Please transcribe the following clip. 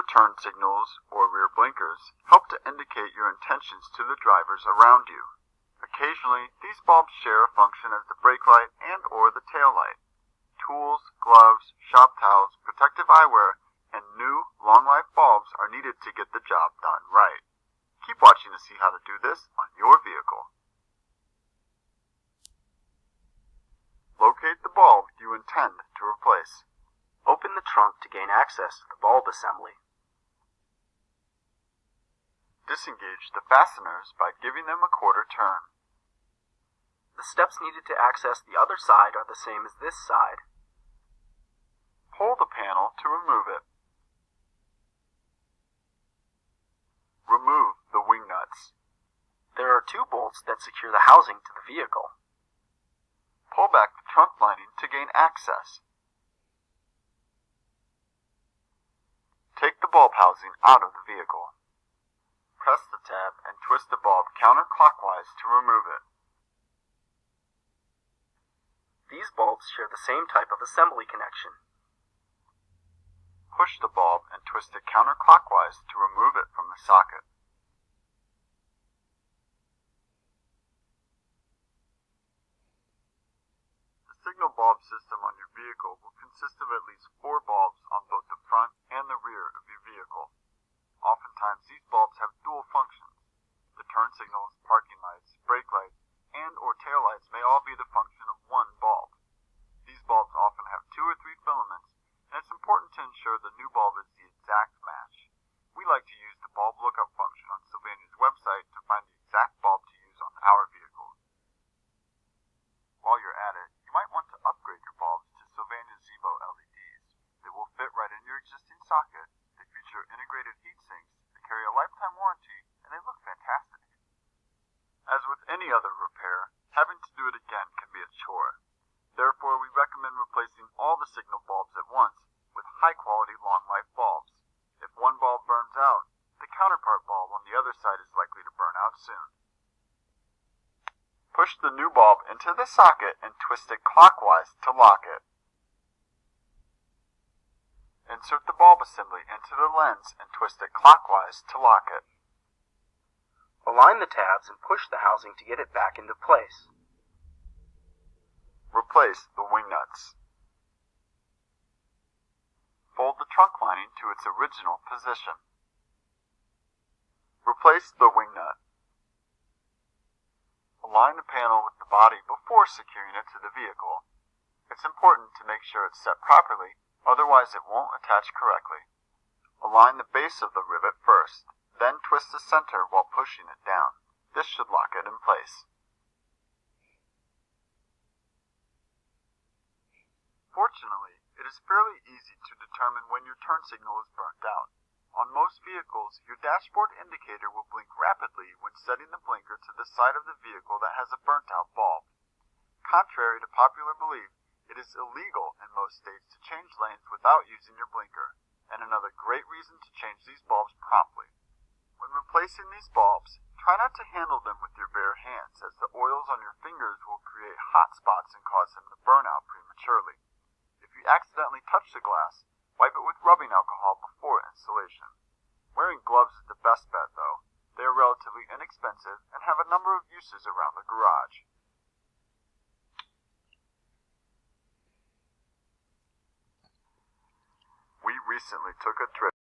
turn signals or rear blinkers help to indicate your intentions to the drivers around you. Occasionally, these bulbs share a function as the brake light and or the tail light. Tools, gloves, shop towels, protective eyewear, and new, long-life bulbs are needed to get the job done right. Keep watching to see how to do this on your vehicle. Locate the bulb you intend to replace. Open the trunk to gain access to the bulb assembly. Disengage the fasteners by giving them a quarter turn. The steps needed to access the other side are the same as this side. Pull the panel to remove it. Remove the wing nuts. There are 2 bolts that secure the housing to the vehicle. Pull back the trunk lining to gain access. Take the bulb housing out of the vehicle. Press the tab and twist the bulb counterclockwise to remove it. These bulbs share the same type of assembly connection. Push the bulb and twist it counterclockwise to remove it from the socket. The signal bulb system on your vehicle will consist of at least 4 bulbs on both the front and the rear of your vehicle. Oftentimes, these bulbs have dual functions. The turn signals, parking lights, brake lights, and or tail lights may all be the function of one bulb. These bulbs often have 2 or 3 filaments, and it's important to ensure the new bulb is the exact match. We like to use the bulb lookup function on Sylvania's website to find the exact bulb to use on our vehicles. While you're at it, you might want to upgrade your bulbs to Sylvania Zevo LEDs. They will fit right in your existing socket. They feature integrated heat sinks, they carry a lifetime warranty, and they look fantastic. As with any other repair, having to do it again can be a chore. Therefore, we recommend replacing all the signal bulbs at once with high-quality long-life bulbs. If one bulb burns out, the counterpart bulb on the other side is likely to burn out soon. Push the new bulb into the socket and twist it clockwise to lock it. Insert the bulb assembly into the lens and twist it clockwise to lock it. Align the tabs and push the housing to get it back into place. Replace the wing nuts. Fold the trunk lining to its original position. Replace the wing nut. Align the panel with the body before securing it to the vehicle. It's important to make sure it's set properly, otherwise it won't attach correctly. Align the base of the rivet first, then twist the center while pushing it down. This should lock it in place. Fortunately, it is fairly easy to determine when your turn signal is burnt out. On most vehicles, your dashboard indicator will blink rapidly when setting the blinker to the side of the vehicle that has a burnt-out bulb. Contrary to popular belief, it is illegal in most states to change lanes without using your blinker, and another great reason to change these bulbs promptly. When replacing these bulbs, try not to handle them with your bare hands, as the oils on your fingers will create hot spots and cause them to burn out prematurely. If you accidentally touch the glass, wipe it with rubbing alcohol before installation. Wearing gloves is the best bet, though. They are relatively inexpensive and have a number of uses around the garage. We recently took a trip